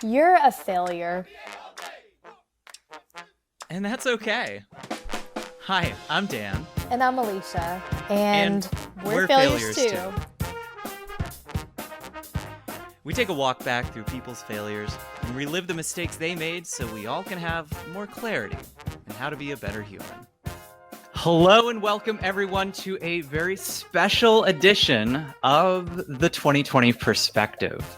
You're a failure. And that's okay. Hi, I'm Dan. And I'm Alicia. And we're failures too. We take a walk back through people's failures and relive the mistakes they made so we all can have more clarity in how to be a better human. Hello and welcome everyone to a very special edition of the 2020 Perspective.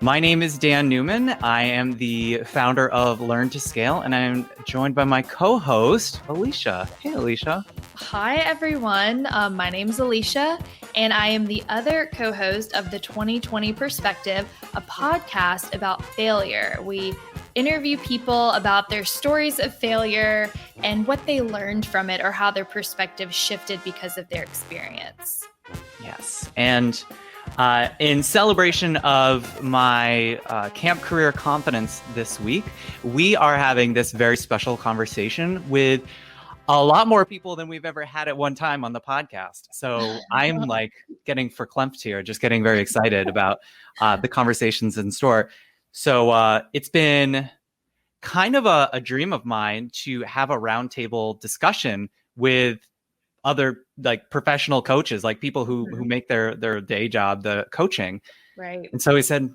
My name is Dan Newman. I am the founder of Learn to Scale, and I'm joined by my co-host, Alicia. Hey, Alicia. Hi, everyone. My name is Alicia, and I am the other co-host of the 2020 Perspective, a podcast about failure. We interview people about their stories of failure and what they learned from it or how their perspective shifted because of their experience. Yes, and in celebration of my camp career confidence this week, we are having this very special conversation with a lot more people than we've ever had at one time on the podcast. So I'm like getting verklempt here, just getting very excited about the conversations in store. So it's been kind of a dream of mine to have a roundtable discussion with other like professional coaches, like people who make their day job the coaching. Right. And so he said,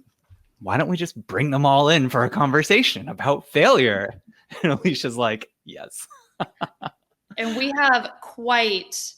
why don't we just bring them all in for a conversation about failure? And Alicia's like, yes. And we have quite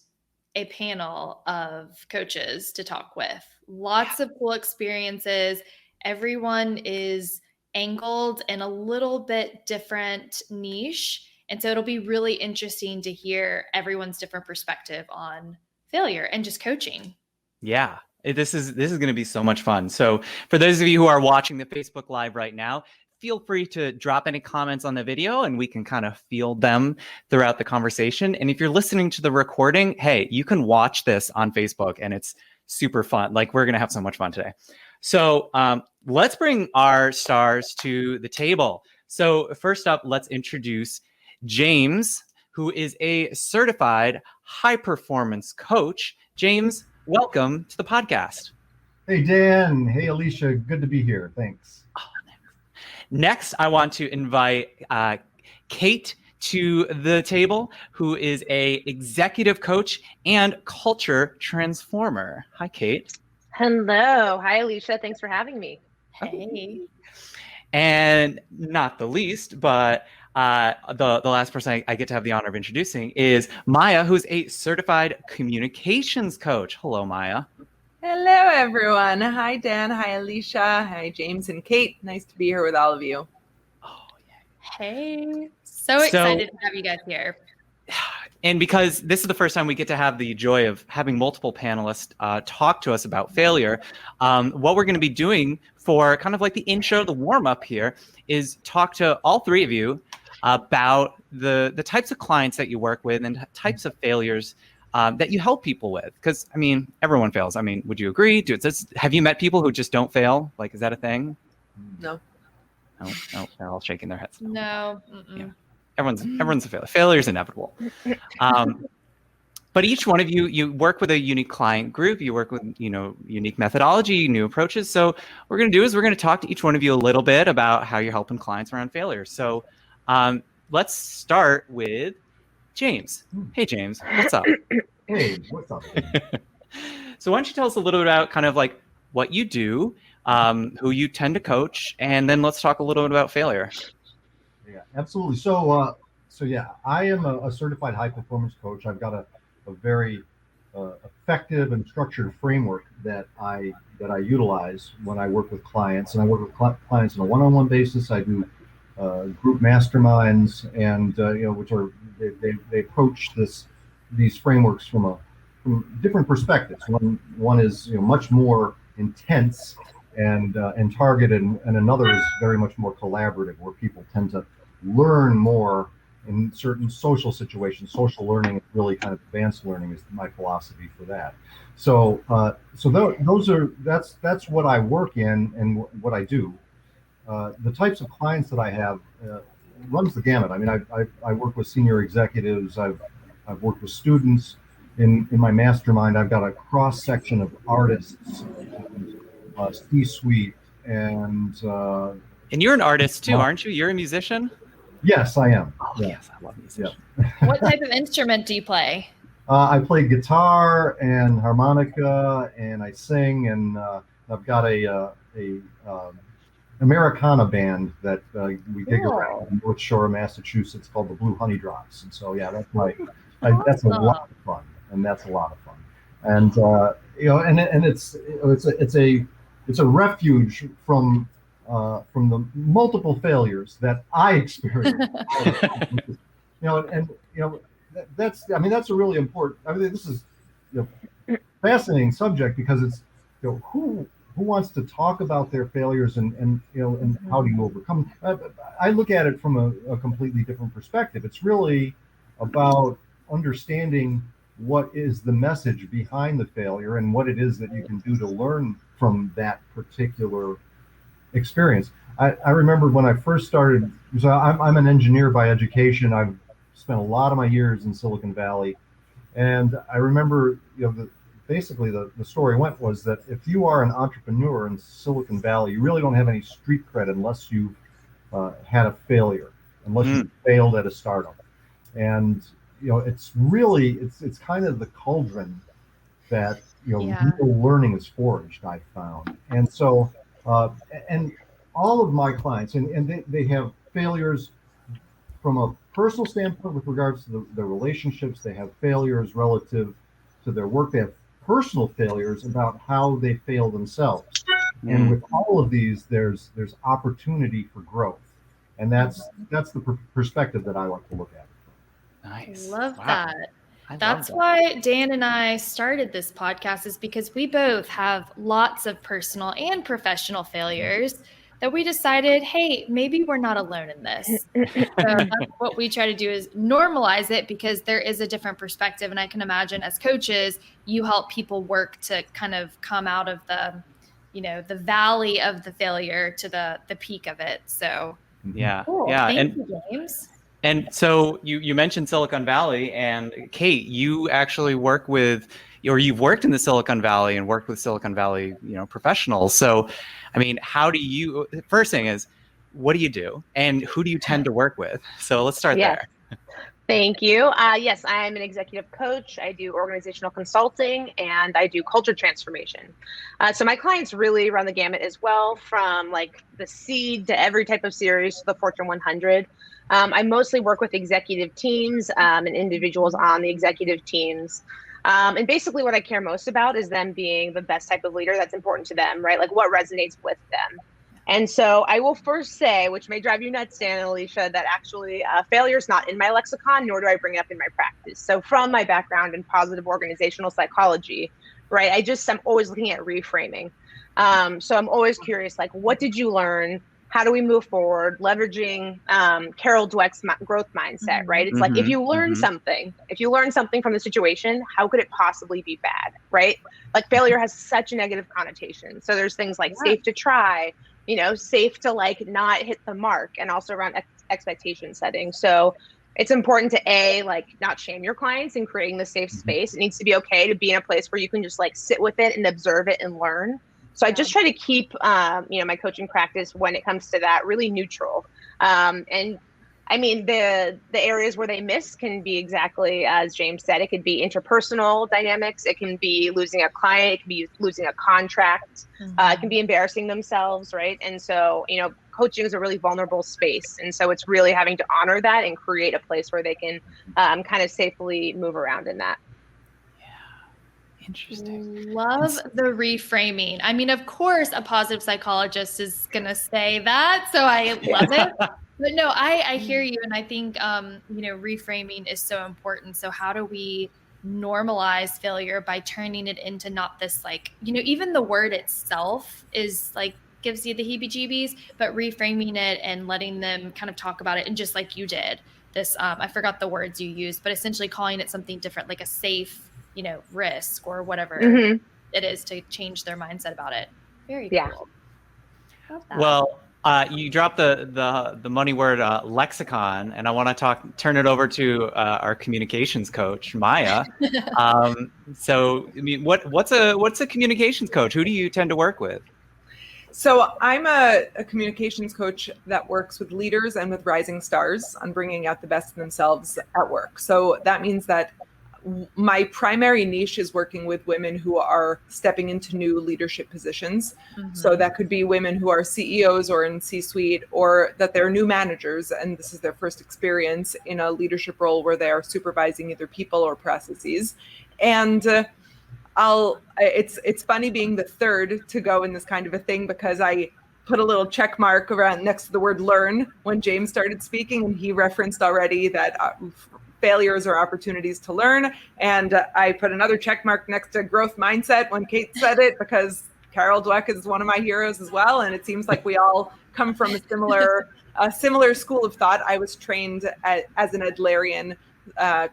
a panel of coaches to talk with. Lots of cool experiences. Everyone is angled in a little bit different niche. And so it'll be really interesting to hear everyone's different perspective on failure and just coaching. Yeah, this is going to be so much fun. So for those of you who are watching the Facebook Live right now, feel free to drop any comments on the video and we can kind of field them throughout the conversation. And if you're listening to the recording, hey, you can watch this on Facebook and it's super fun. Like we're going to have so much fun today. So let's bring our stars to the table. So first up, let's introduce James, who is a certified high performance coach. James, welcome to the podcast. Hey, Dan. Hey, Alicia. Good to be here. Thanks. Next, I want to invite Kate to the table, who is a executive coach and culture transformer. Hi, Kate. Hello. Hi, Alicia. Thanks for having me. Hey. And not the least, but the last person I get to have the honor of introducing is Maya, who's a certified communications coach. Hello, Maya. Hello, everyone. Hi, Dan. Hi, Alicia. Hi, James and Kate. Nice to be here with all of you. Oh, yeah. Hey. So excited to have you guys here. And because this is the first time we get to have the joy of having multiple panelists talk to us about failure, what we're going to be doing for kind of like the intro, the warm-up here, is talk to all three of you about the types of clients that you work with and types of failures that you help people with. Because, I mean, everyone fails. I mean, would you agree? Have you met people who just don't fail? Like, is that a thing? No. No, they're all shaking their heads. No. Yeah. Everyone's a failure. Failure is inevitable. But each one of you work with a unique client group. You work with, unique methodology, new approaches. So what we're going to do is we're going to talk to each one of you a little bit about how you're helping clients around failure. So let's start with James. Hey, James, what's up? Hey, what's up? So why don't you tell us a little bit about kind of like what you do, who you tend to coach, and then let's talk a little bit about failure. Yeah, absolutely. So I am a certified high performance coach. I've got a very effective and structured framework that I utilize when I work with clients, and I work with clients on a one-on-one basis. I do group masterminds, and which are they approach these frameworks from different perspectives. One is much more intense and targeted, and another is very much more collaborative, where people tend to learn more in certain social situations. Social learning, really kind of advanced learning, is my philosophy for that. So that's what I work in and what I do. The types of clients that I have runs the gamut. I mean, I work with senior executives. I've worked with students. In my mastermind, I've got a cross section of artists, C-suite, and And you're an artist too, Well- aren't you? You're a musician? Yes, I am. Oh, Yeah. yes, I love musicians. What type of instrument do you play? I play guitar and harmonica, and I sing, and I've got a Americana band that we gig Cool. around in North Shore, Massachusetts, called the Blue Honey Drops. And so, yeah, that's a lot of fun, and that's a lot of fun. And and it's a refuge from the multiple failures that I experienced. That's a really important. I mean, this is fascinating subject because it's who wants to talk about their failures and how do you overcome. I look at it from a completely different perspective. It's really about understanding what is the message behind the failure and what it is that you can do to learn from that particular experience. I remember when I first started. So I'm an engineer by education. I've spent a lot of my years in Silicon Valley, and I remember basically the story was that if you are an entrepreneur in Silicon Valley, you really don't have any street cred unless you've had a failure, unless you failed at a startup. And it's really it's kind of the cauldron that real learning is forged, I've found. And so and all of my clients, and they have failures from a personal standpoint with regards to their relationships. They have failures relative to their work. They have personal failures about how they fail themselves. And with all of these, there's opportunity for growth, and that's the perspective that I like to look at. Nice. Love Wow. that. I That's love why Dan and I started this podcast, is because we both have lots of personal and professional failures that we decided, hey, maybe we're not alone in this. So that's what we try to do, is normalize it, because there is a different perspective. And I can imagine as coaches, you help people work to kind of come out of the valley of the failure to the peak of it. So Yeah. cool. Yeah. Thank you, James. And so you mentioned Silicon Valley, and Kate, you actually work with, or you've worked in the Silicon Valley and worked with Silicon Valley, professionals. So, I mean, first thing is, what do you do and who do you tend to work with? So let's start there. Thank you. Yes, I'm an executive coach. I do organizational consulting and I do culture transformation. So my clients really run the gamut as well, from like the seed to every type of series to the Fortune 100. I mostly work with executive teams and individuals on the executive teams. And basically what I care most about is them being the best type of leader that's important to them, right? Like what resonates with them. And so I will first say, which may drive you nuts, Dan and Alicia, that actually failure is not in my lexicon, nor do I bring it up in my practice. So from my background in positive organizational psychology, right, I'm always looking at reframing. So I'm always curious, like, what did you learn? How do we move forward? Leveraging Carol Dweck's growth mindset, right? It's like, if you learn something from the situation, how could it possibly be bad, right? Like failure has such a negative connotation. So there's things like safe to try, safe to like not hit the mark, and also around expectation setting. So it's important to not shame your clients in creating the safe space. It needs to be okay to be in a place where you can just like sit with it and observe it and learn. So I just try to keep, my coaching practice when it comes to that really neutral. And I mean, the areas where they miss can be exactly as James said. It could be interpersonal dynamics. It can be losing a client. It can be losing a contract. It can be embarrassing themselves, right? And so, coaching is a really vulnerable space. And so it's really having to honor that and create a place where they can kind of safely move around in that. Interesting. Love the reframing. I mean, of course, a positive psychologist is going to say that. So I love it. But no, I hear you. And I think, reframing is so important. So how do we normalize failure by turning it into not this, like, even the word itself is like, gives you the heebie-jeebies, but reframing it and letting them kind of talk about it. And just like you did this, I forgot the words you used, but essentially calling it something different, like a safe, risk or whatever it is, to change their mindset about it. Very cool. Love that. Well, you dropped the money word lexicon, and I want to turn it over to our communications coach, Maya. So, I mean, what's a communications coach? Who do you tend to work with? So I'm a communications coach that works with leaders and with rising stars on bringing out the best in themselves at work. So that means that my primary niche is working with women who are stepping into new leadership positions. So that could be women who are CEOs or in C-suite, or that they're new managers and this is their first experience in a leadership role where they are supervising either people or processes. And it's funny being the third to go in this kind of a thing, because I put a little check mark around next to the word learn when James started speaking, and he referenced already that failures are opportunities to learn. And I put another check mark next to growth mindset when Kate said it, because Carol Dweck is one of my heroes as well. And it seems like we all come from a similar school of thought. I was trained as an Adlerian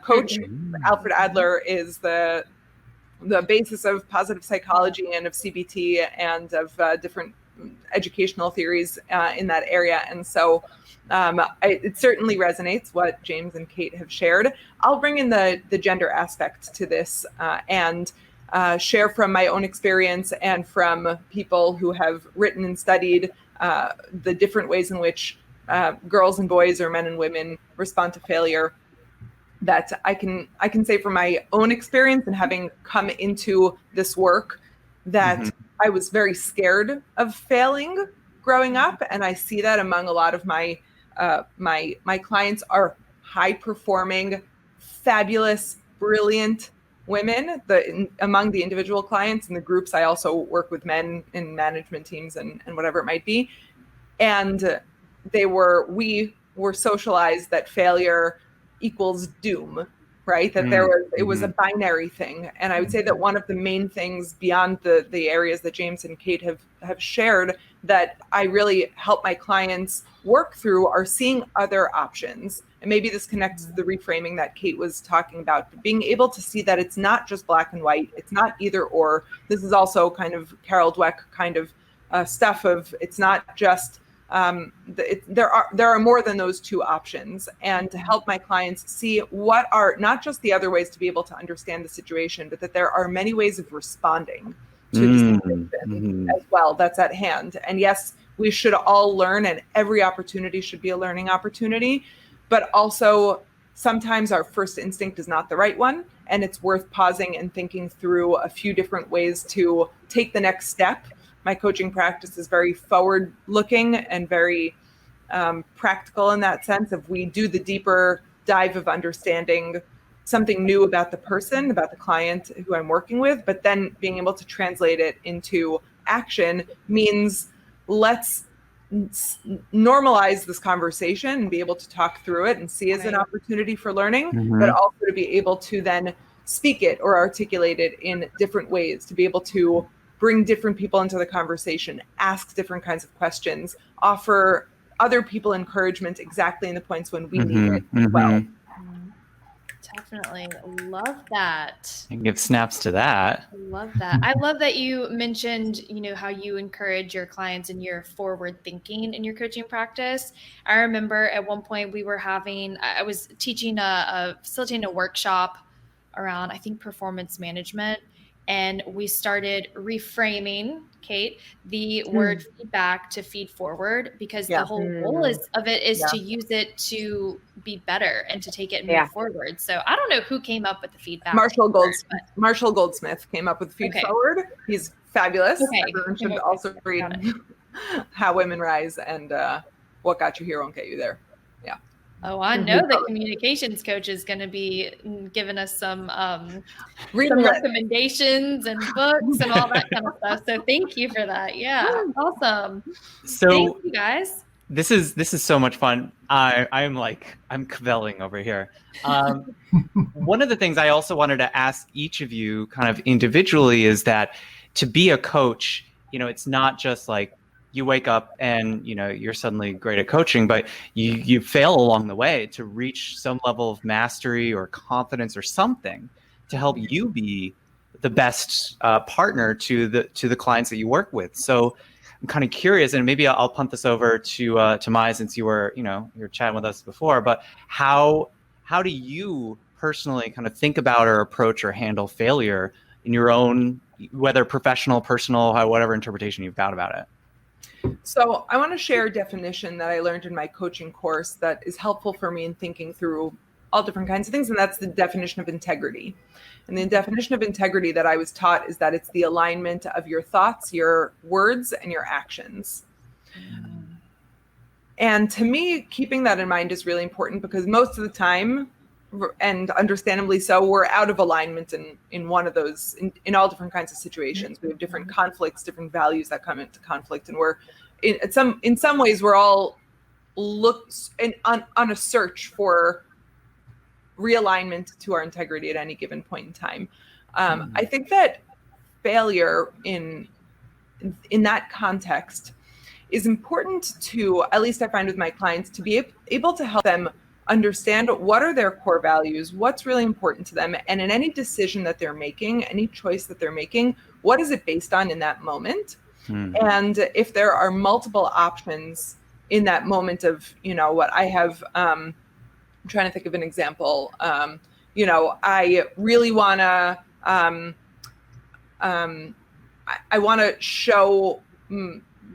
coach. Alfred Adler is the basis of positive psychology and of CBT and of different educational theories in that area. And so it certainly resonates what James and Kate have shared. I'll bring in the gender aspect to this and share from my own experience and from people who have written and studied the different ways in which girls and boys or men and women respond to failure. That I can say from my own experience and having come into this work that I was very scared of failing growing up, and I see that among a lot of my clients are high performing, fabulous, brilliant women. Among the individual clients and the groups, I also work with men in management teams and whatever it might be, and we were socialized that failure equals doom, right? That it was a binary thing. And I would say that one of the main things beyond the areas that James and Kate have shared that I really help my clients work through are seeing other options. And maybe this connects to the reframing that Kate was talking about, being able to see that it's not just black and white, it's not either or. This is also kind of Carol Dweck kind of stuff of, it's not just there are more than those two options, and to help my clients see what are not just the other ways to be able to understand the situation, but that there are many ways of responding to the situation as well that's at hand. And yes, we should all learn, and every opportunity should be a learning opportunity, but also sometimes our first instinct is not the right one, and it's worth pausing and thinking through a few different ways to take the next step. My coaching practice is very forward-looking and very practical in that sense of we do the deeper dive of understanding something new about the person, about the client who I'm working with, but then being able to translate it into action means let's normalize this conversation and be able to talk through it and see as an opportunity for learning, but also to be able to then speak it or articulate it in different ways, to be able to bring different people into the conversation, ask different kinds of questions, offer other people encouragement exactly in the points when we need it as well. Definitely. Love that. And give snaps to that. Love that. I love that you mentioned, how you encourage your clients and your forward thinking in your coaching practice. I remember at one point I was teaching facilitating a workshop around, I think, performance management. And we started reframing, Kate, the word feedback to feed forward, because the whole goal of it is to use it to be better and to take it and move forward. So I don't know who came up with the feedback. Marshall Goldsmith came up with feed forward. He's fabulous. Everyone should also read How Women Rise and What Got You Here Won't Get You There. Yeah. Oh, I know the communications coach is going to be giving us some recommendations and books and all that kind of stuff. So thank you for that. Yeah, awesome. So thank you guys. This is so much fun. I'm cavelling over here. One of the things I also wanted to ask each of you kind of individually is that to be a coach, it's not just like you wake up and you're suddenly great at coaching, but you fail along the way to reach some level of mastery or confidence or something to help you be the best partner to the clients that you work with. So I'm kind of curious, and maybe I'll punt this over to Maya, since you were chatting with us before. But how do you personally kind of think about or approach or handle failure in your own, whether professional, personal, whatever interpretation you've got about it? So I want to share a definition that I learned in my coaching course that is helpful for me in thinking through all different kinds of things. And that's the definition of integrity. And the definition of integrity that I was taught is that it's the alignment of your thoughts, your words, and your actions. And to me, keeping that in mind is really important because most of the time, and understandably so, we're out of alignment in one of those, in all different kinds of situations. We have different conflicts, different values that come into conflict. And we're in some ways, we're all on a search for realignment to our integrity at any given point in time. I think that failure in that context is important to, at least I find with my clients, to be able to help them understand what are their core values, what's really important to them, and in any decision that they're making, any choice that they're making, what is it based on in that moment? And if there are multiple options in that moment of, what I have, I'm trying to think of an example. I really want to, I want to show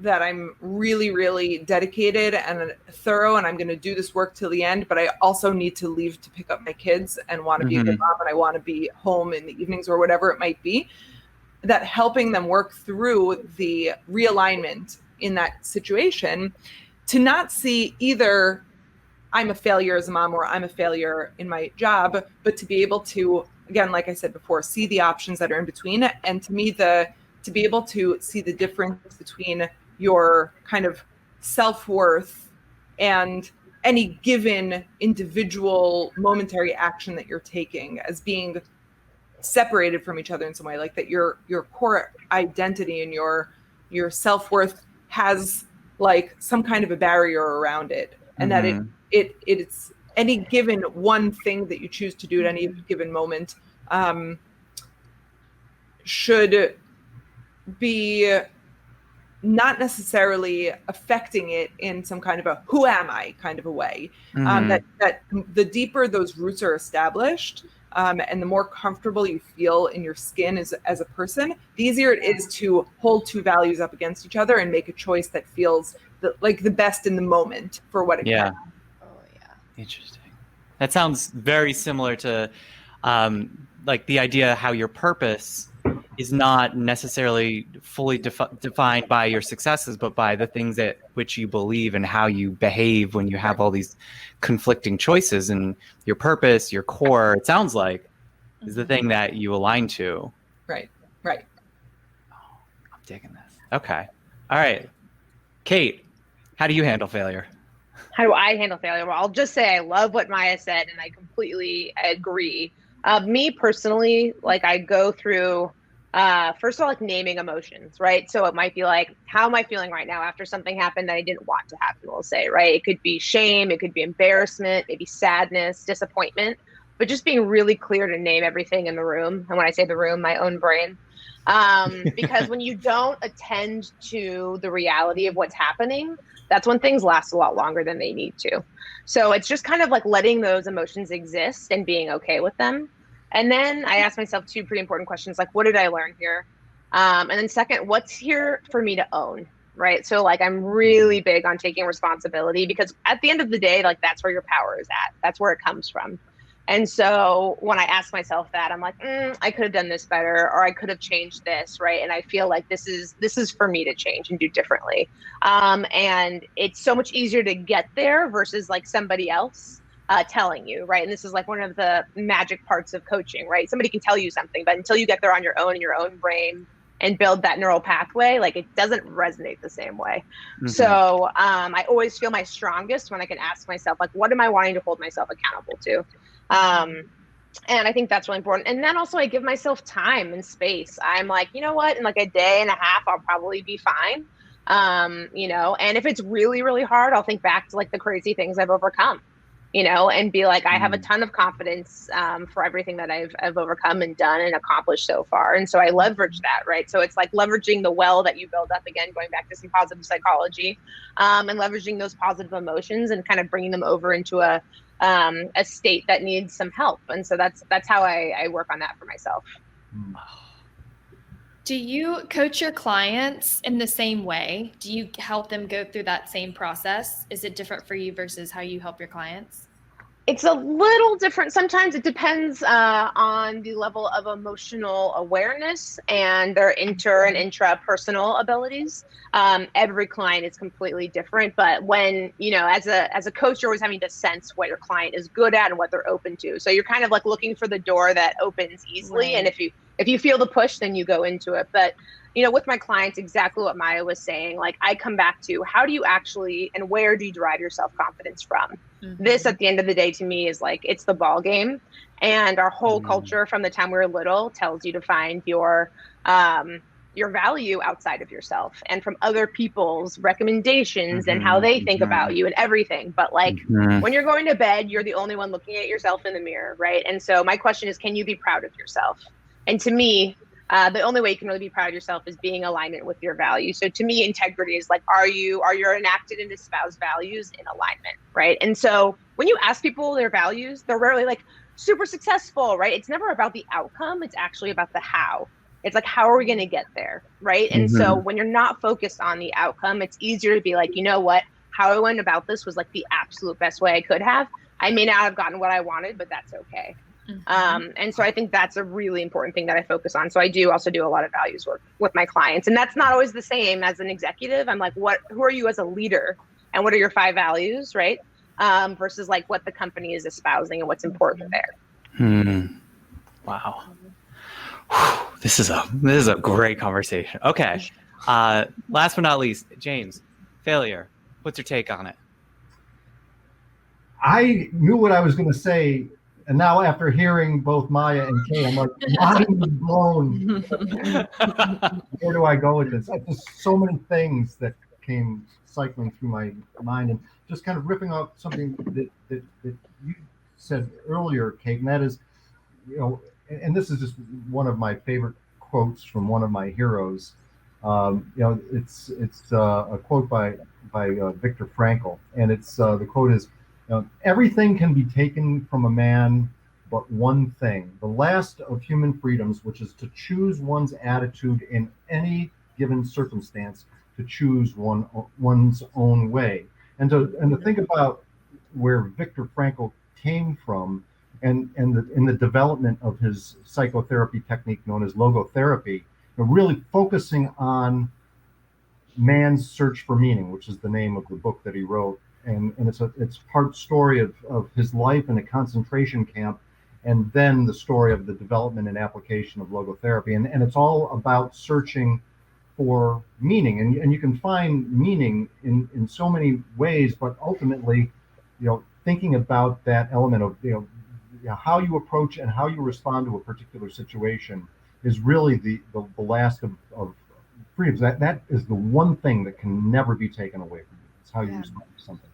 that I'm really, really dedicated and thorough, and I'm going to do this work till the end, but I also need to leave to pick up my kids and want to be a good mom, and I want to be home in the evenings or whatever it might be. That helping them work through the realignment in that situation, to not see either I'm a failure as a mom or I'm a failure in my job, but to be able to, again, like I said before, see the options that are in between. And to me, to be able to see the difference between your kind of self-worth and any given individual momentary action that you're taking as being separated from each other in some way, like that your core identity and your self-worth has like some kind of a barrier around it, and that it's any given one thing that you choose to do at any given moment should be not necessarily affecting it in some kind of a who am I kind of a way. That the deeper those roots are established, and the more comfortable you feel in your skin as a person, the easier it is to hold two values up against each other and make a choice that feels like the best in the moment for what it can. Interesting. That sounds very similar to like the idea how your purpose is not necessarily fully defined by your successes, but by the things that which you believe and how you behave when you have all these conflicting choices. And your purpose, your core, it sounds like, is the thing that you align to. Right. Oh, I'm digging this. Okay. All right. Kate, how do you handle failure? How do I handle failure? Well, I'll just say I love what Maya said, and I completely agree. Me personally, like I go through, first of all, like naming emotions, right? So it might be like, how am I feeling right now after something happened that I didn't want to happen, we'll say, right? It could be shame, it could be embarrassment, maybe sadness, disappointment, but just being really clear to name everything in the room. And when I say the room, my own brain. Because when you don't attend to the reality of what's happening, that's when things last a lot longer than they need to. So it's just kind of like letting those emotions exist and being okay with them. And then I ask myself two pretty important questions, like, what did I learn here? And then second, what's here for me to own, right? So like, I'm really big on taking responsibility, because at the end of the day, like that's where your power is at. That's where it comes from. And so when I ask myself that, I'm like, I could have done this better, or I could have changed this, right? And I feel like this is for me to change and do differently. And it's so much easier to get there versus like somebody else telling you, right? And this is like one of the magic parts of coaching, right? Somebody can tell you something, but until you get there on your own in your own brain and build that neural pathway, like it doesn't resonate the same way. So I always feel my strongest when I can ask myself, like, what am I wanting to hold myself accountable to? And I think that's really important. And then also I give myself time and space. I'm like, you know what? In like a day and a half, I'll probably be fine. And if it's really, really hard, I'll think back to like the crazy things I've overcome, and be like, I have a ton of confidence for everything that I've overcome and done and accomplished so far. And so I leverage that, right? So it's like leveraging the well that you build up, again, going back to some positive psychology, and leveraging those positive emotions and kind of bringing them over into a state that needs some help. And so that's how I work on that for myself. Do you coach your clients in the same way? Do you help them go through that same process? Is it different for you versus how you help your clients? It's a little different. Sometimes it depends on the level of emotional awareness and their inter and intrapersonal abilities. Every client is completely different, but when, as a coach, you're always having to sense what your client is good at and what they're open to. So you're kind of like looking for the door that opens easily. Right. And if you feel the push, then you go into it. But with my clients, exactly what Maya was saying, like I come back to how do you actually and where do you derive your self-confidence from? Mm-hmm. This, at the end of the day, to me is like, it's the ball game. And our whole culture from the time we were little tells you to find your value outside of yourself and from other people's recommendations and how they think about you and everything. But like when you're going to bed, you're the only one looking at yourself in the mirror, right? And so my question is, can you be proud of yourself? And to me, the only way you can really be proud of yourself is being in alignment with your values. So to me, integrity is like, are your enacted and espoused values in alignment, right? And so when you ask people their values, they're rarely like super successful, right? It's never about the outcome. It's actually about the how. It's like, how are we going to get there, right? And so when you're not focused on the outcome, it's easier to be like, you know what? How I went about this was like the absolute best way I could have. I may not have gotten what I wanted, but that's okay. And so I think that's a really important thing that I focus on. So I do also do a lot of values work with my clients, and that's not always the same as an executive. I'm like, who are you as a leader and what are your 5 values, right? Versus like what the company is espousing and what's important there. Wow. This is a great conversation. Okay. Last but not least, James, failure. What's your take on it? I knew what I was going to say. And now after hearing both Maya and Kay, I'm like, mind blown. Where do I go with this? Just so many things that came cycling through my mind, and just kind of ripping off something that you said earlier, Kate, and that is, and this is just one of my favorite quotes from one of my heroes. It's a quote by Viktor Frankl, and it's the quote is, everything can be taken from a man but one thing, the last of human freedoms, which is to choose one's attitude in any given circumstance, to choose one's own way. And to think about where Viktor Frankl came from and in the development of his psychotherapy technique known as logotherapy, really focusing on man's search for meaning, which is the name of the book that he wrote. And it's part story of his life in a concentration camp, and then the story of the development and application of logotherapy. And it's all about searching for meaning. And you can find meaning in so many ways, but ultimately, thinking about that element of, how you approach and how you respond to a particular situation is really the last of freedoms. That is the one thing that can never be taken away from you. It's how you respond to something.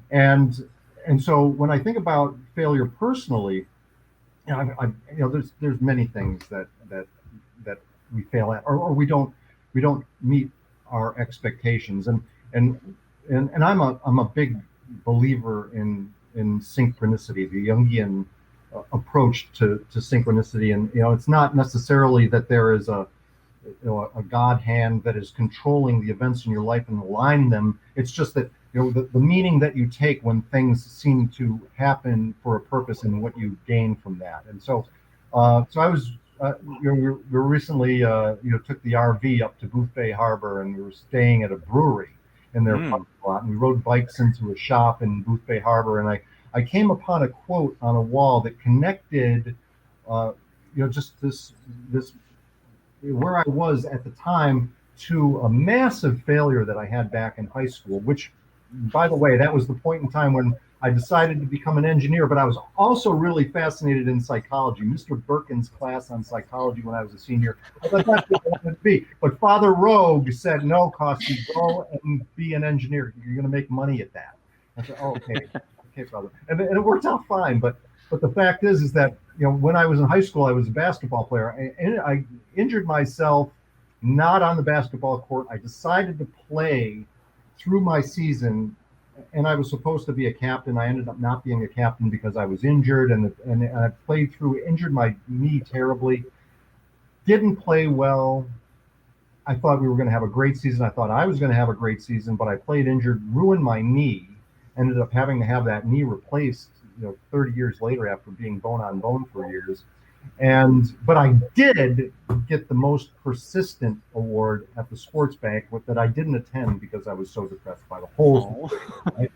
And so when I think about failure personally, there's many things that we fail at, or we don't meet our expectations. And I'm a big believer in synchronicity, the Jungian approach to synchronicity. And it's not necessarily that there is a God hand that is controlling the events in your life and align them. It's just that the meaning that you take when things seem to happen for a purpose and what you gain from that. And so I was we recently took the RV up to Booth Bay Harbor, and we were staying at a brewery in their parking lot, and we rode bikes into a shop in Booth Bay Harbor, and I came upon a quote on a wall that connected just this where I was at the time to a massive failure that I had back in high school, which, by the way, that was the point in time when I decided to become an engineer, but I was also really fascinated in psychology. Mr. Birkin's class on psychology when I was a senior, I thought that's what I wanted to be. But Father Rogue said, no, Kawski, go and be an engineer. You're going to make money at that. I said, oh, okay, Father. And it worked out fine. But the fact is that, when I was in high school, I was a basketball player. And I injured myself not on the basketball court. I decided to play through my season, and I was supposed to be a captain. I ended up not being a captain because I was injured, and I played through, injured my knee terribly, didn't play well, I thought we were going to have a great season. I thought I was going to have a great season, but I played injured, ruined my knee, ended up having to have that knee replaced, 30 years later after being bone on bone for years. But I did get the most persistent award at the sports bank that I didn't attend because I was so depressed by the whole thing, right?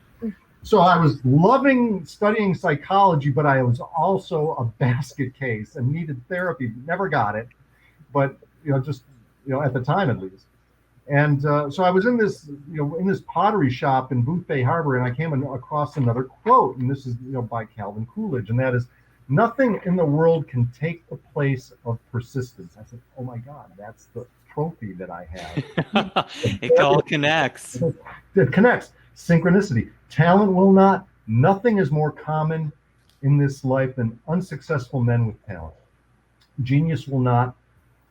So I was loving studying psychology, but I was also a basket case and needed therapy. Never got it, but at the time at least. And so I was in this pottery shop in Booth Bay Harbor, and I came across another quote, and this is by Calvin Coolidge, and that is, "Nothing in the world can take the place of persistence." I said, "Oh my God, that's the trophy that I have." It all connects. It connects. Synchronicity. Talent will not. Nothing is more common in this life than unsuccessful men with talent. Genius will not.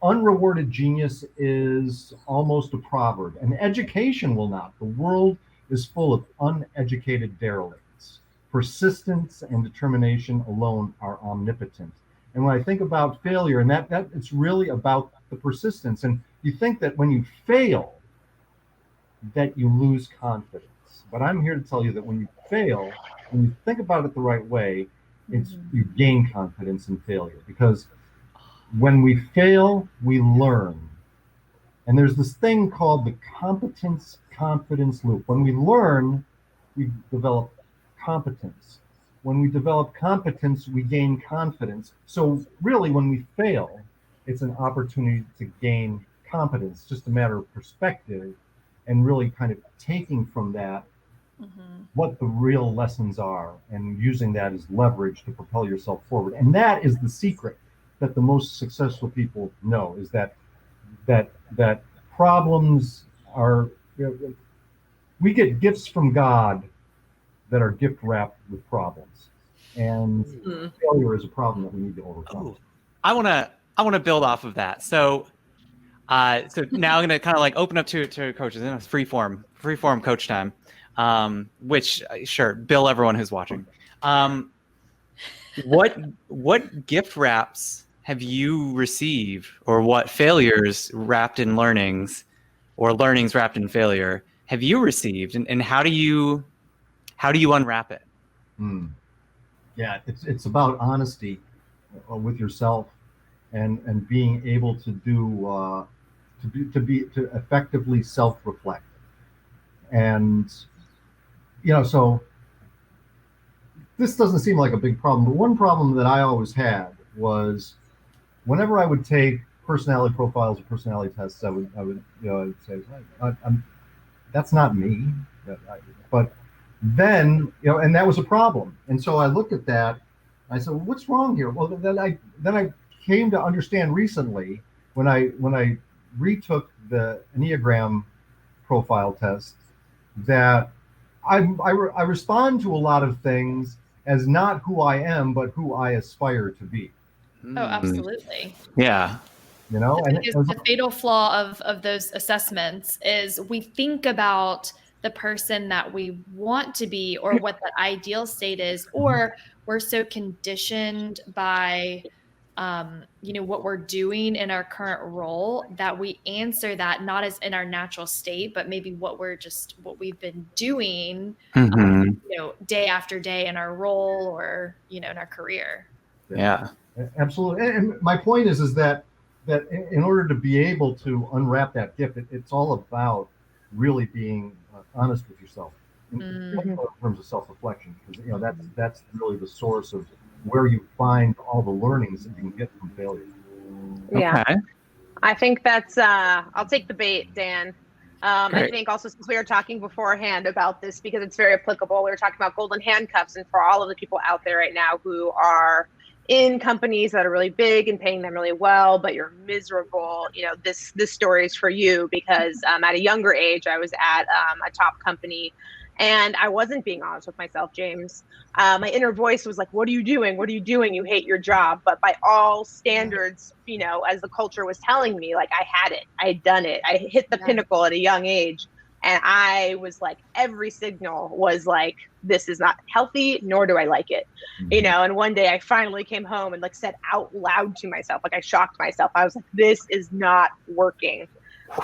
Unrewarded genius is almost a proverb. And education will not. The world is full of uneducated derelicts. Persistence and determination alone are omnipotent. And when I think about failure, and that it's really about the persistence. And you think that when you fail, that you lose confidence. But I'm here to tell you that when you fail, when you think about it the right way, you gain confidence in failure. Because when we fail, we learn. And there's this thing called the competence-confidence loop. When we learn, we develop competence. When we develop competence, we gain confidence. So really, when we fail, it's an opportunity to gain competence, just a matter of perspective, and really kind of taking from that what the real lessons are and using that as leverage to propel yourself forward. And that is the secret that the most successful people know, is that problems are, we get gifts from God that are gift wrapped with problems, and failure is a problem that we need to overcome. I want to build off of that. So now I'm going to kind of like open up to coaches in a free form coach time, which sure, bill everyone who's watching. What gift wraps have you received, or what failures wrapped in learnings, or learnings wrapped in failure have you received, and how do you unwrap it? Yeah, it's about honesty with yourself, and being able to effectively self-reflect. And so this doesn't seem like a big problem, but one problem that I always had was whenever I would take personality profiles or personality tests, I would say, that's not me. But then, and that was a problem. And so I looked at that. I said, well, what's wrong here? Well, then I came to understand recently when I retook the Enneagram profile test that I respond to a lot of things as not who I am, but who I aspire to be. Oh, absolutely. Yeah. And the fatal flaw of those assessments is we think about the person that we want to be, or what the ideal state is, or we're so conditioned by what we're doing in our current role that we answer that not as in our natural state, but maybe what we've been doing, day after day in our role, or, in our career. Yeah, absolutely. And my point is that in order to be able to unwrap that gift, it's all about really being honest with yourself in terms of self-reflection, because that's really the source of where you find all the learnings that you can get from failure. Yeah. Okay. I think that's I'll take the bait, Dan. I think also, since we were talking beforehand about this, because it's very applicable, we were talking about golden handcuffs, and for all of the people out there right now who are in companies that are really big and paying them really well, but you're miserable, this story is for you, because at a younger age, I was at a top company, and I wasn't being honest with myself, James. My inner voice was like, what are you doing? What are you doing? You hate your job. But by all standards, as the culture was telling me, like, I had it, I had done it. I hit the pinnacle at a young age. And I was like, every signal was like, this is not healthy, nor do I like it. And one day I finally came home and said out loud to myself, I shocked myself. I was like, this is not working.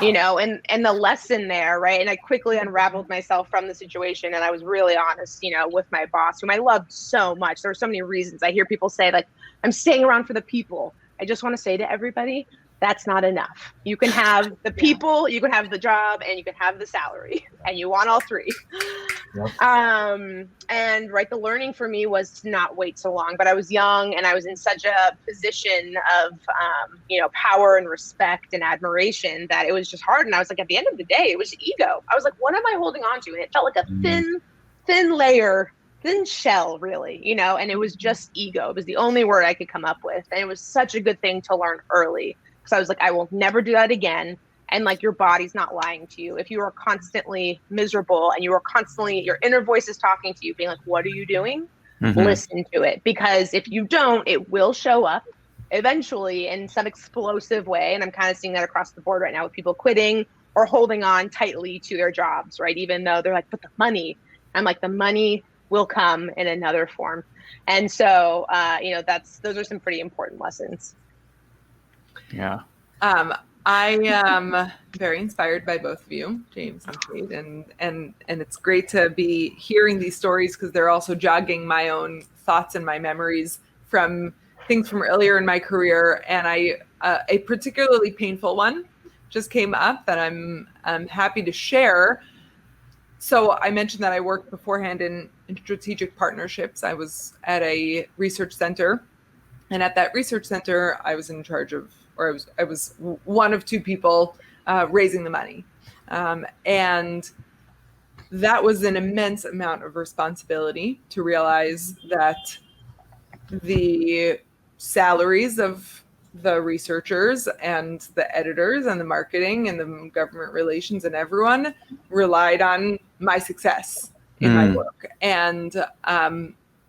and the lesson there, right? And I quickly unraveled myself from the situation, and I was really honest, with my boss, whom I loved so much. There were so many reasons. I hear people say, like, I'm staying around for the people. I just want to say to everybody, that's not enough. You can have the people, you can have the job, and you can have the salary, and you want all three. Yep. And the learning for me was to not wait so long, but I was young and I was in such a position of, power and respect and admiration that it was just hard. And I was like, at the end of the day, it was ego. I was like, what am I holding on to? And it felt like a thin layer, thin shell, really, and it was just ego. It was the only word I could come up with. And it was such a good thing to learn early, because I was like, I will never do that again. And like, your body's not lying to you. If you are constantly miserable and you are constantly, your inner voice is talking to you, being like, what are you doing? Listen to it, because if you don't, it will show up eventually in some explosive way. And I'm kind of seeing that across the board right now with people quitting or holding on tightly to their jobs, right? Even though they're like, but the money, I'm like, the money will come in another form. And so, those are some pretty important lessons. Yeah. I am very inspired by both of you, James and Kate, and it's great to be hearing these stories, because they're also jogging my own thoughts and my memories from things from earlier in my career. And a particularly painful one just came up that I'm happy to share. So I mentioned that I worked beforehand in strategic partnerships. I was at a research center, and at that research center, I was in charge of, or I was one of two people raising the money. And that was an immense amount of responsibility to realize that the salaries of the researchers and the editors and the marketing and the government relations and everyone relied on my success in my work. And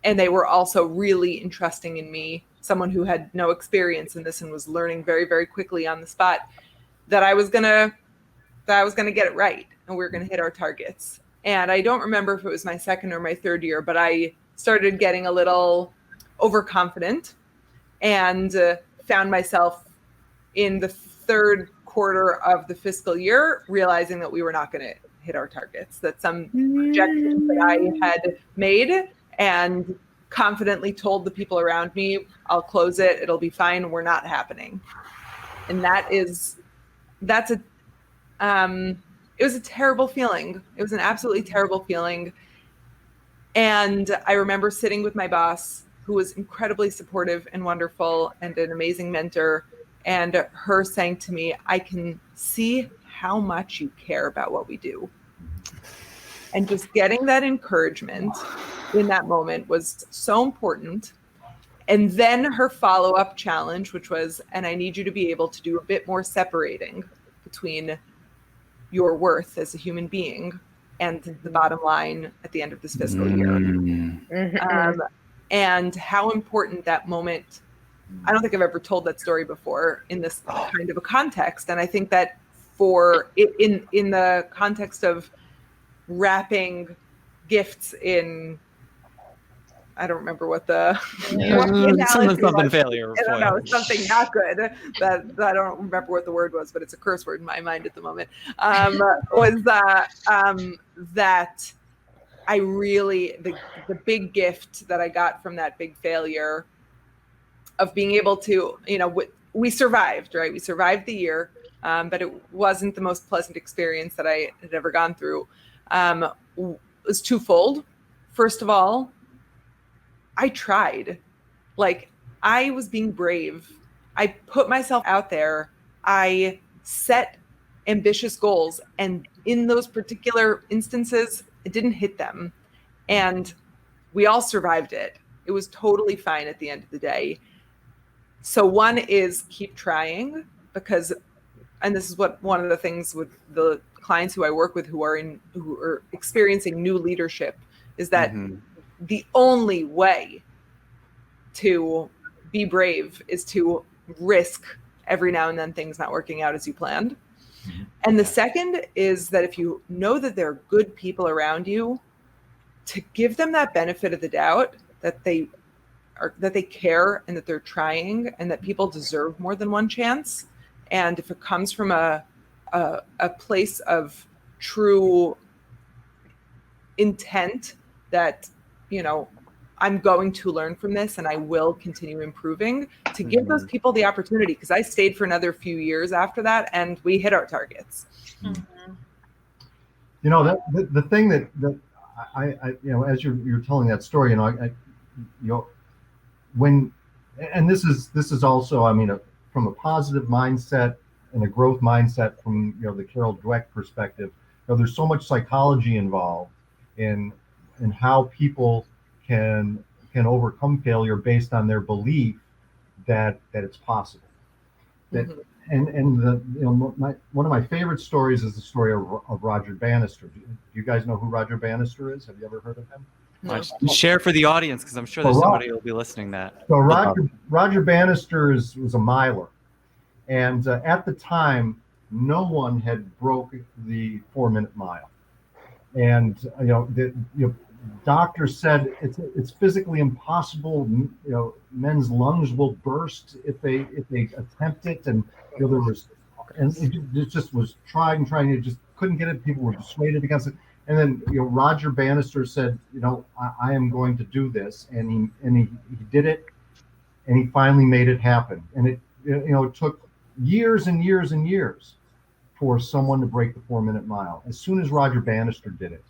they were also really entrusting in me, someone who had no experience in this and was learning very, very quickly on the spot, that I was gonna get it right and we were gonna hit our targets. And I don't remember if it was my second or my third year, but I started getting a little overconfident and found myself in the third quarter of the fiscal year realizing that we were not going to hit our targets, that some projections that I had made and confidently told the people around me, I'll close it, it'll be fine, we're not happening. And it was a terrible feeling. It was an absolutely terrible feeling. And I remember sitting with my boss, who was incredibly supportive and wonderful and an amazing mentor, and her saying to me, I can see how much you care about what we do. And just getting that encouragement in that moment was so important. And then her follow-up challenge, which was, and I need you to be able to do a bit more separating between your worth as a human being and the bottom line at the end of this fiscal year. And how important that moment, I don't think I've ever told that story before in this kind of a context. And I think that for in the context of wrapping gifts in, I don't remember what the something failure. I don't know, something not good. That I don't remember what the word was, but it's a curse word in my mind at the moment. Was that I really the big gift that I got from that big failure of being able to, we survived, right? We survived the year, but it wasn't the most pleasant experience that I had ever gone through. Was twofold. First of all, I tried. Like, I was being brave. I put myself out there. I set ambitious goals. And in those particular instances, it didn't hit them. And we all survived it. It was totally fine at the end of the day. So one is keep trying, because, and this is what one of the things with the clients who I work with who are experiencing new leadership is that the only way to be brave is to risk every now and then things not working out as you planned. And the second is that if you know that there are good people around you, to give them that benefit of the doubt that they care and that they're trying and that people deserve more than one chance. And if it comes from a a place of true intent that, I'm going to learn from this and I will continue improving, to give those people the opportunity, because I stayed for another few years after that and we hit our targets. Mm-hmm. The thing that I as you're telling that story, when, and this is also, from a positive mindset and a growth mindset from, the Carol Dweck perspective, there's so much psychology involved in how people can overcome failure based on their belief that it's possible. That one of my favorite stories is the story of Roger Bannister. Do you guys know who Roger Bannister is? Have you ever heard of him? No. Share for the audience, because I'm sure there's somebody who will be listening to that. So Roger Bannister was a miler, and at the time, no one had broke the 4-minute mile, and doctors said it's physically impossible. Men's lungs will burst if they attempt it, and it just was tried and tried. It just couldn't get it. People were dissuaded against it. And then Roger Bannister said, I am going to do this, and he did it, and he finally made it happen. And it took years and years and years for someone to break the 4-minute mile. As soon as Roger Bannister did it,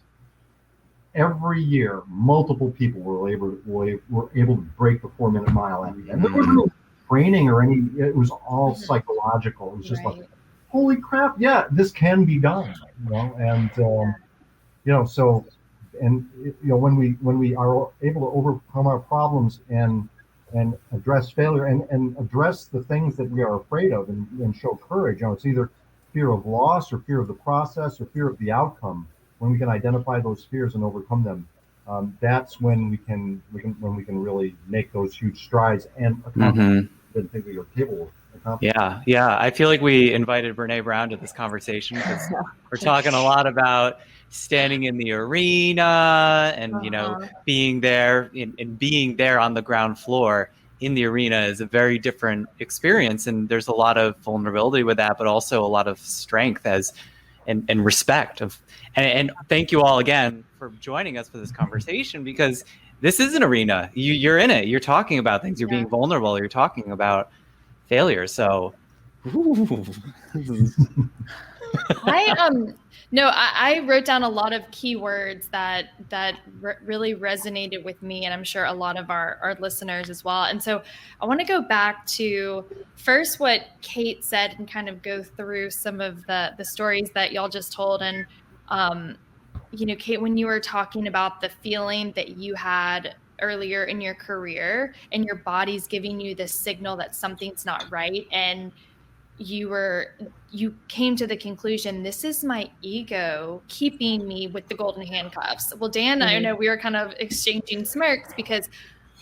every year, multiple people were able to break the 4-minute mile at the end. There wasn't no training or any. It was all psychological. It was just like, holy crap, yeah, this can be done. And so, and when we are able to overcome our problems and address failure and address the things that we are afraid of and show courage. It's either fear of loss or fear of the process or fear of the outcome. When we can identify those fears and overcome them, that's when we can really make those huge strides and accomplish the things we are capable of accomplishing. Yeah. I feel like we invited Brene Brown to this conversation because we're talking a lot about standing in the arena and being there and being there on the ground floor in the arena is a very different experience, and there's a lot of vulnerability with that, but also a lot of strength and respect of. And thank you all again for joining us for this conversation, because this is an arena. You're in it. You're talking about things. You're being vulnerable. You're talking about failure. So, I wrote down a lot of keywords that really resonated with me, and I'm sure a lot of our listeners as well. And so I want to go back to first what Kate said and kind of go through some of the stories that y'all just told. And Kate, when you were talking about the feeling that you had earlier in your career and your body's giving you this signal that something's not right, and you came to the conclusion, this is my ego keeping me with the golden handcuffs. Well, Dan, I know we were kind of exchanging smirks because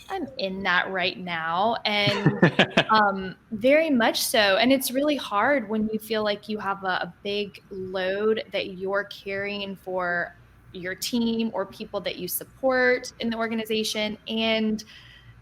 I'm in that right now, and very much so. And it's really hard when you feel like you have a big load that you're carrying for your team or people that you support in the organization, and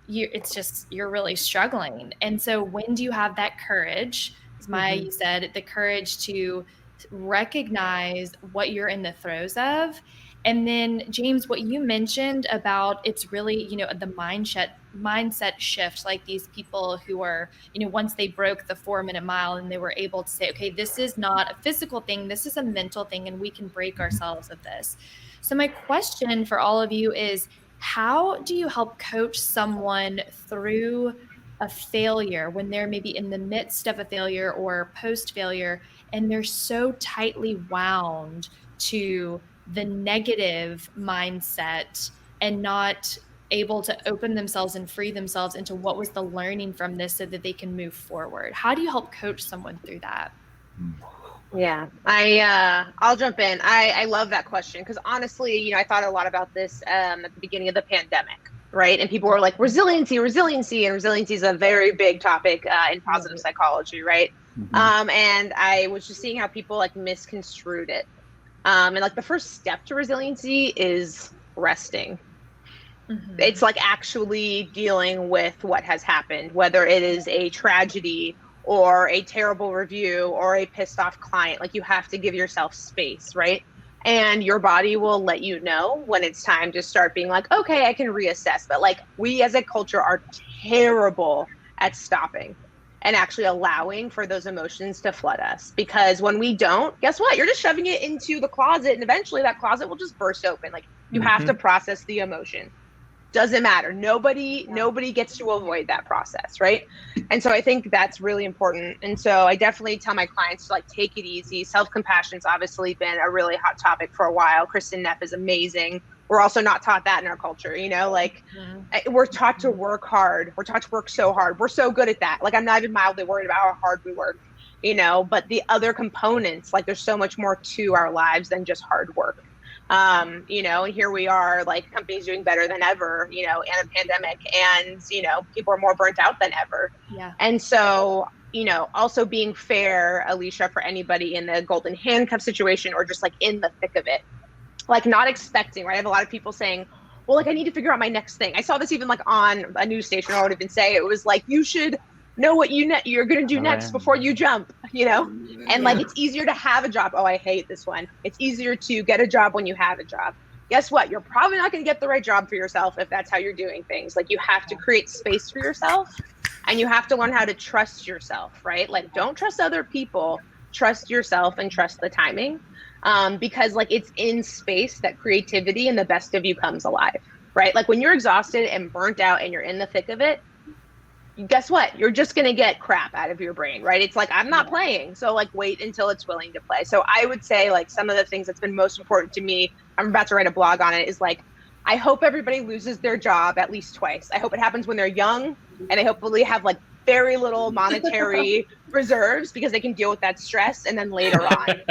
you're really struggling. And so when do you have that courage? You said the courage to recognize what you're in the throes of. And then James, what you mentioned about it's really, the mindset shift, like these people who are, once they broke the 4-minute mile and they were able to say, okay, this is not a physical thing, this is a mental thing, and we can break ourselves of this. So my question for all of you is, how do you help coach someone through a failure when they're maybe in the midst of a failure or post-failure, and they're so tightly wound to the negative mindset and not able to open themselves and free themselves into what was the learning from this so that they can move forward? How do you help coach someone through that? Yeah, I'll jump in. I love that question because honestly, I thought a lot about this at the beginning of the pandemic, right? And people were like, resiliency, and resiliency is a very big topic in positive psychology, right? And I was just seeing how people misconstrued it. And the first step to resiliency is resting. It's actually dealing with what has happened, whether it is a tragedy or a terrible review or a pissed off client. Like, you have to give yourself space, right? And your body will let you know when it's time to start being like, okay, I can reassess. But like, we as a culture are terrible at stopping and actually allowing for those emotions to flood us. Because when we don't, guess what? You're just shoving it into the closet, and eventually that closet will just burst open. Like, you have to process the emotion. Doesn't matter. Nobody gets to avoid that process, right? And so I think that's really important. And so I definitely tell my clients to like take it easy. Self-compassion's obviously been a really hot topic for a while. Kristen Neff is amazing. We're also not taught that in our culture, you know, like we're taught to work hard. We're taught to work so hard. We're so good at that. Like, I'm not even mildly worried about how hard we work, you know, but the other components, like, there's so much more to our lives than just hard work. You know, here we are, like, companies doing better than ever, you know, in a pandemic, and, you know, people are more burnt out than ever. Yeah. And so, you know, also being fair, Alicia, for anybody in the golden handcuff situation or just like in the thick of it, like, not expecting, right? I have a lot of people saying, well, like, I need to figure out my next thing. I saw this even like on a news station, or I would even say it was like, you should know what you're going to do next before you jump, you know? And like, it's easier to have a job. Oh, I hate this one. It's easier to get a job when you have a job. Guess what? You're probably not going to get the right job for yourself if that's how you're doing things. Like, you have to create space for yourself, and you have to learn how to trust yourself, right? Like, don't trust other people, trust yourself and trust the timing. Because like, it's in space that creativity and the best of you comes alive, right? Like, when you're exhausted and burnt out and you're in the thick of it, guess what? You're just going to get crap out of your brain, right? It's like, I'm not playing. So like, wait until it's willing to play. So I would say, like, some of the things that's been most important to me, I'm about to write a blog on it, is like, I hope everybody loses their job at least twice. I hope it happens when they're young, and I hopefully have like very little monetary reserves because they can deal with that stress, and then later on.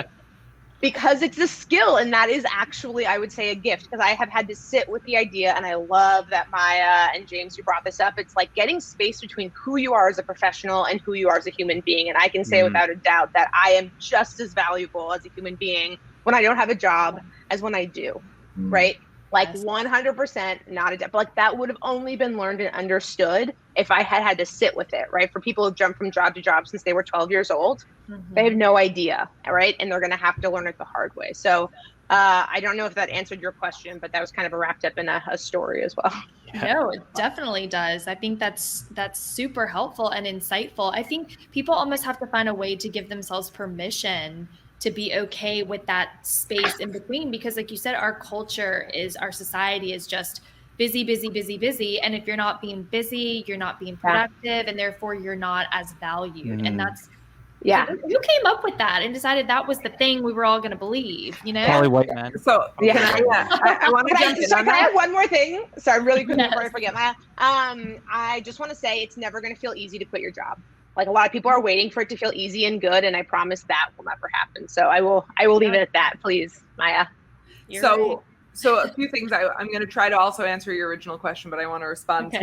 Because it's a skill, and that is actually, I would say, a gift, because I have had to sit with the idea, and I love that Maya and James, you brought this up. It's like getting space between who you are as a professional and who you are as a human being. And I can say without a doubt that I am just as valuable as a human being when I don't have a job as when I do, right? Like, 100% not a doubt. But like, that would have only been learned and understood if I had to sit with it, right? For people who jump from job to job since they were 12 years old, they have no idea, right? And they're going to have to learn it the hard way. So I don't know if that answered your question, but that was kind of wrapped up in a story as well. No, it definitely does. I think that's super helpful and insightful. I think people almost have to find a way to give themselves permission to be okay with that space in between, because like you said, our society is just busy, busy, busy, busy. And if you're not being busy, you're not being productive, and therefore you're not as valued. And that's, who came up with that and decided that was the thing we were all going to believe, you know? Probably white men. So I want to jump in on Can I that. have one more thing? Sorry, really quickly before I forget, Maya. I just want to say, it's never going to feel easy to quit your job. Like, a lot of people are waiting for it to feel easy and good, and I promise that will never happen. So I will leave it at that, please, Maya. So a few things. I'm going to try to also answer your original question, but I want to respond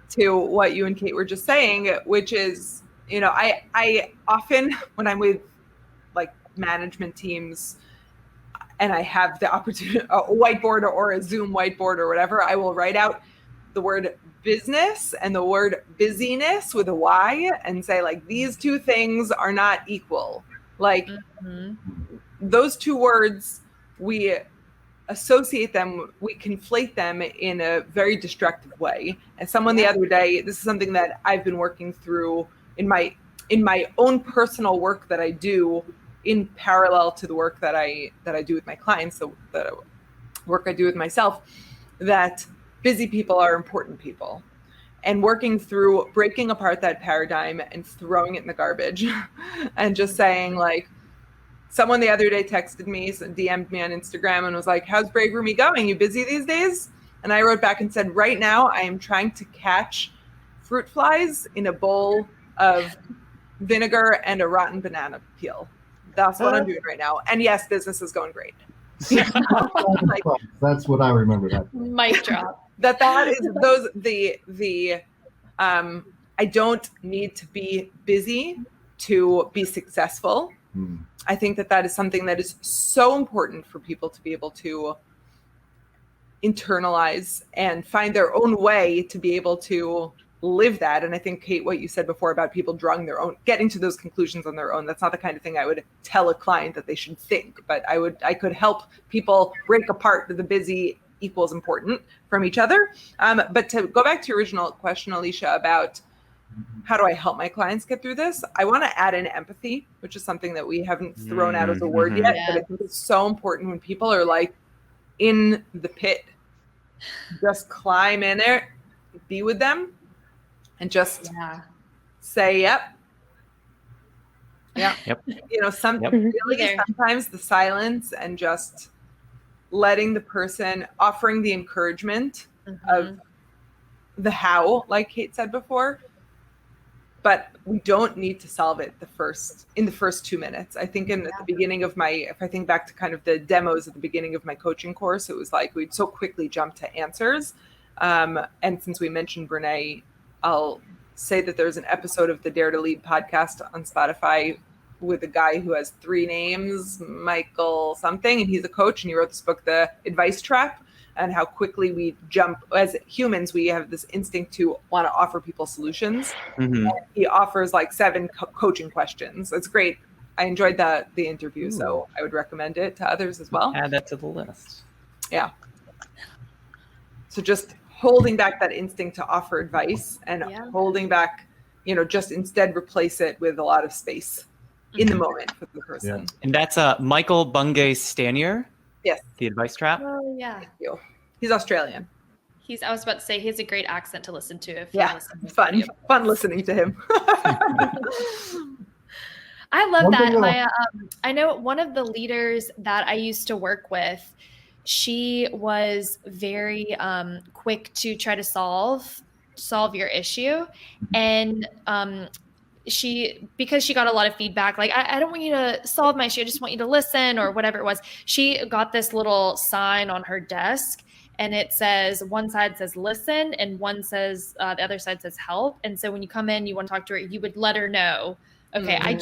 to what you and Kate were just saying, which is, you know, I often, when I'm with like management teams and I have the opportunity, a whiteboard or a Zoom whiteboard or whatever, I will write out the word business and the word busyness with a Y and say, like, these two things are not equal. Like, those two words, we associate them, we conflate them in a very destructive way. And someone the other day, this is something that I've been working through in my own personal work that I do in parallel to the work that I do with my clients, the work I do with myself, that busy people are important people, and working through breaking apart that paradigm and throwing it in the garbage and just saying, like, someone the other day texted me, DM'd me on Instagram and was like, how's BraverMe going? You busy these days? And I wrote back and said, right now I am trying to catch fruit flies in a bowl of vinegar and a rotten banana peel. That's what I'm doing right now. And yes, business is going great. Like, that's what I remember. That mic drop. That is I don't need to be busy to be successful. I think that is something that is so important for people to be able to internalize and find their own way to be able to live that. And I think, Kate, what you said before about people getting to those conclusions on their own, that's not the kind of thing I would tell a client that they should think, but I could help people break apart the busy equals important from each other. But to go back to your original question, Alicia, about how do I help my clients get through this? I want to add in empathy, which is something that we haven't thrown out as a word yet, but I think it's so important when people are like in the pit, just climb in there, be with them, and just say, yep. Really sometimes the silence and just letting the person, offering the encouragement of the how, like Kate said before, but we don't need to solve it in the first 2 minutes. I think at the beginning of if I think back to kind of the demos at the beginning of my coaching course, it was like we'd so quickly jump to answers. And since we mentioned Brene, I'll say that there's an episode of the Dare to Lead podcast on Spotify with a guy who has 3 names, Michael something, and he's a coach, and he wrote this book, The Advice Trap, and how quickly we jump. As humans, we have this instinct to want to offer people solutions. He offers like 7 coaching questions. It's great. I enjoyed the interview, so I would recommend it to others as well. Add that to the list. Yeah. So just holding back that instinct to offer advice and holding back, just instead replace it with a lot of space in the moment with the person. Yeah. And that's Michael Bungay Stanier. Yes. The Advice Trap. Oh, yeah. Thank you. He's Australian. I was about to say, he has a great accent to listen to. Fun listening to him. I love that. I know one of the leaders that I used to work with, she was very quick to try to solve your issue. And because she got a lot of feedback, like, I don't want you to solve my issue, I just want you to listen, or whatever it was. She got this little sign on her desk, and it says, one side says listen, and the other side says help. And so when you come in, you want to talk to her, you would let her know, okay, I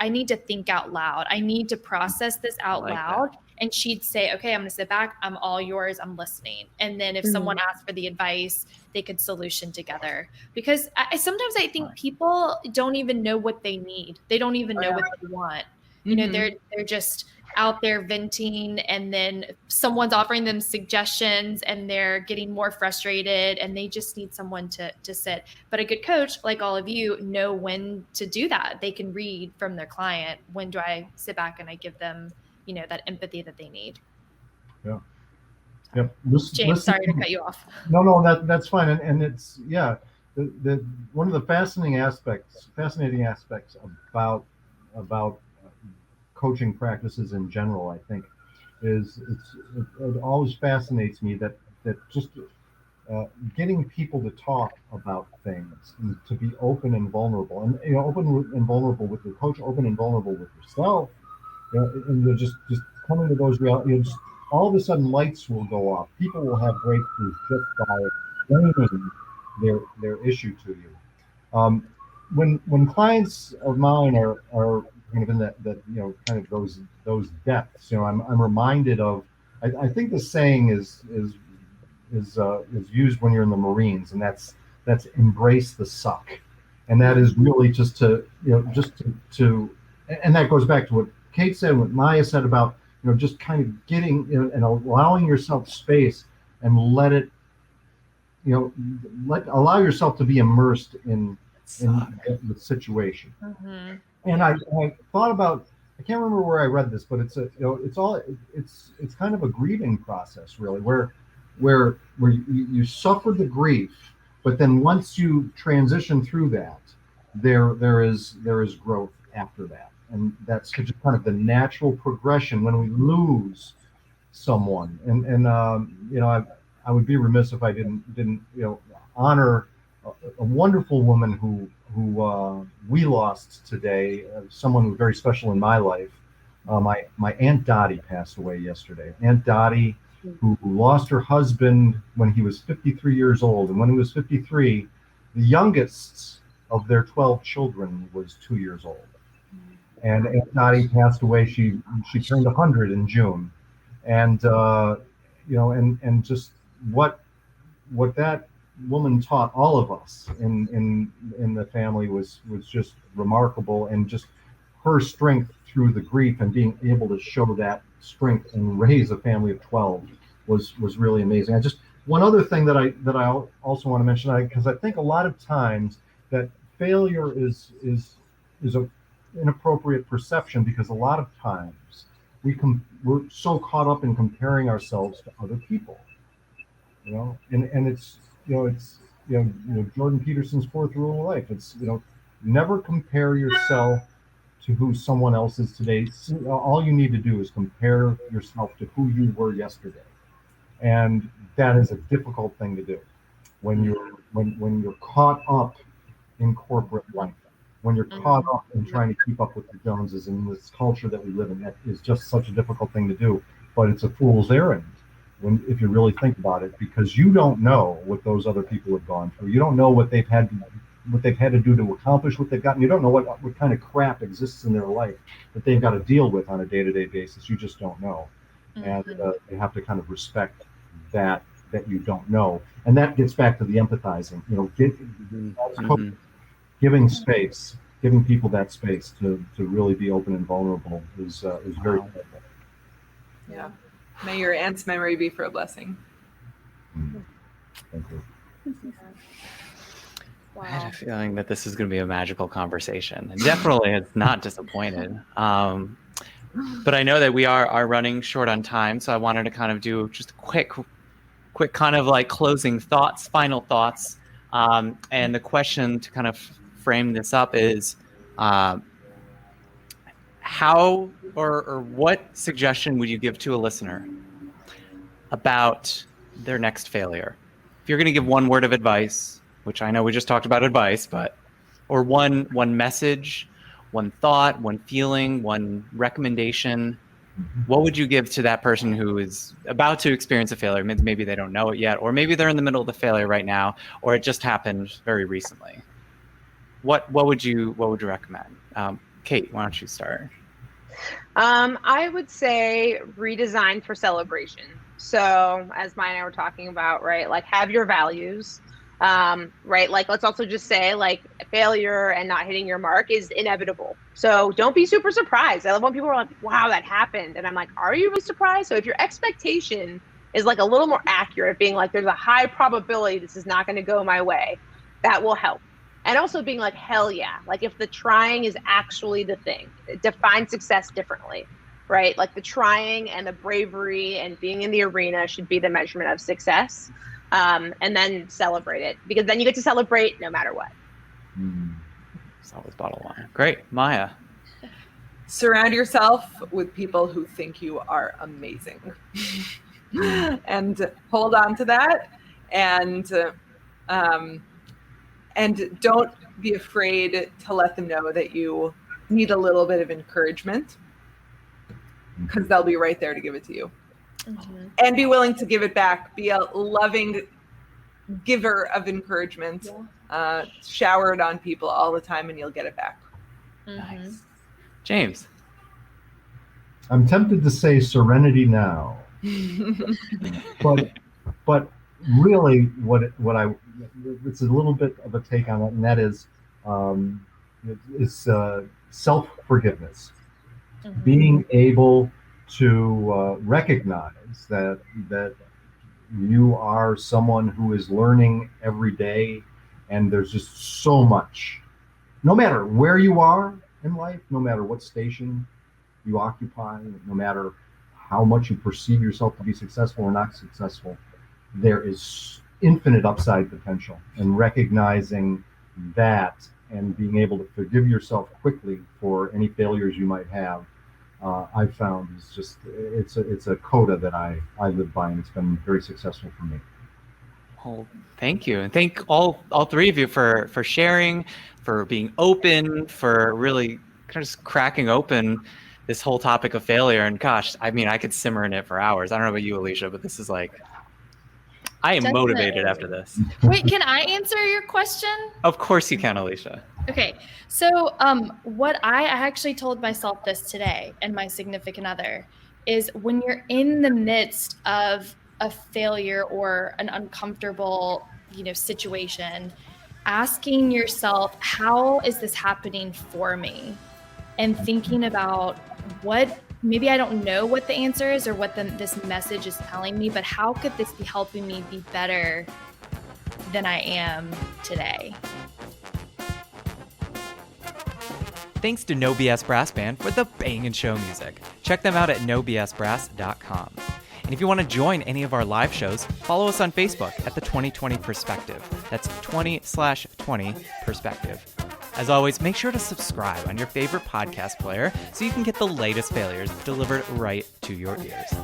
need to think out loud. I need to process this out loud. And she'd say, okay, I'm going to sit back. I'm all yours. I'm listening. And then if someone asked for the advice, they could solution together. Because sometimes I think people don't even know what they need. They don't even know what they want. They're just out there venting, and then someone's offering them suggestions, and they're getting more frustrated, and they just need someone to sit. But a good coach, like all of you, know when to do that. They can read from their client. When do I sit back and I give them that empathy that they need? Yeah. James, sorry to cut you off. No, that's fine. And it's, the one of the fascinating aspects about coaching practices in general, I think, is it always fascinates me that just getting people to talk about things and to be open and vulnerable, and open and vulnerable with your coach, open and vulnerable with yourself. And you're just coming to those realities. All of a sudden, lights will go off. People will have breakthroughs just by explaining their issue to you. When clients of mine are kind of in that kind of those depths, I'm reminded of. I think the saying is used when you're in the Marines, and that's embrace the suck, and that is really just to and that goes back to what Kate said, what Maya said about just kind of getting and allowing yourself space and allow yourself to be immersed in the situation. And I thought about, I can't remember where I read this, but it's kind of a grieving process, really, where you suffer the grief, but then once you transition through that, there is growth after that. And that's just kind of the natural progression when we lose someone. And I would be remiss if I didn't honor a wonderful woman who we lost today, someone who was very special in my life. My Aunt Dottie passed away yesterday. Aunt Dottie, who lost her husband when he was 53 years old, and when he was 53, the youngest of their 12 children was 2 years old. And Aunt Dottie passed away. She turned 100 in June, and and just what woman taught all of us in the family was just remarkable, and just her strength through the grief and being able to show that strength and raise a family of 12 was really amazing. I just one other thing that I also want to mention, because I think a lot of times that failure is a inappropriate perception, because a lot of times we're so caught up in comparing ourselves to other people, and it's Jordan Peterson's 4th rule of life. It's never compare yourself to who someone else is today. All you need to do is compare yourself to who you were yesterday, and that is a difficult thing to do when you're caught up in corporate life, when you're caught up in trying to keep up with the Joneses in this culture that we live in. That is just such a difficult thing to do, but it's a fool's errand if you really think about it, because you don't know what those other people have gone through. You don't know what they've had to do to accomplish what they've gotten. You don't know what kind of crap exists in their life that they've got to deal with on a day-to-day basis. You just don't know. And you have to kind of respect that you don't know. And that gets back to the empathizing, giving space, giving people that space to really be open and vulnerable is very important. Yeah. May your aunt's memory be for a blessing. Thank you. Wow. I had a feeling that this is going to be a magical conversation. And definitely it's not disappointed. But I know that we are running short on time, so I wanted to kind of do just a quick kind of like closing thoughts, final thoughts. And the question to kind of frame this up is how or what suggestion would you give to a listener about their next failure? If you're going to give one word of advice, which I know we just talked about advice, or one message, one thought, one feeling, one recommendation, what would you give to that person who is about to experience a failure? Maybe they don't know it yet, or maybe they're in the middle of the failure right now, or it just happened very recently. What would you recommend? Kate, why don't you start? I would say redesign for celebration. So as Maya and I were talking about, right, like have your values, right? Like, let's also just say like failure and not hitting your mark is inevitable. So don't be super surprised. I love when people are like, wow, that happened. And I'm like, are you really surprised? So if your expectation is like a little more accurate, being like, there's a high probability this is not going to go my way, that will help. And also being like, hell yeah. Like if the trying is actually the thing, define success differently, right? Like the trying and the bravery and being in the arena should be the measurement of success. And then celebrate it, because then you get to celebrate no matter what. It's always bottle wine. Great. Maya. Surround yourself with people who think you are amazing. And hold on to that. And don't be afraid to let them know that you need a little bit of encouragement, because they'll be right there to give it to you. And be willing to give it back. Be a loving giver of encouragement. Shower it on people all the time and you'll get it back. Nice. James. I'm tempted to say serenity now. but really it's a little bit of a take on it, and that is self-forgiveness. Being able to recognize that you are someone who is learning every day, and there's just so much, no matter where you are in life, no matter what station you occupy, no matter how much you perceive yourself to be successful or not successful, there is infinite upside potential. And recognizing that and being able to forgive yourself quickly for any failures you might have, I've found is just, it's a coda that I live by, and it's been very successful for me. Well, thank you. And thank all three of you for sharing, for being open, for really kind of just cracking open this whole topic of failure. And gosh, I mean, I could simmer in it for hours. I don't know about you, Alicia, but this is like, I am motivated after this. Wait, can I answer your question? Of course you can, Alicia. Okay. So what I actually told myself this today, and my significant other, is when you're in the midst of a failure or an uncomfortable situation, asking yourself, how is this happening for me? And thinking about maybe I don't know what the answer is or what this message is telling me, but how could this be helping me be better than I am today? Thanks to No BS Brass Band for the bangin' show music. Check them out at nobsbrass.com. And if you want to join any of our live shows, follow us on Facebook at the 2020 Perspective. That's 20/20 Perspective. As always, make sure to subscribe on your favorite podcast player so you can get the latest failures delivered right to your ears.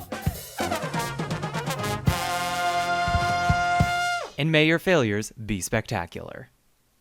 And may your failures be spectacular.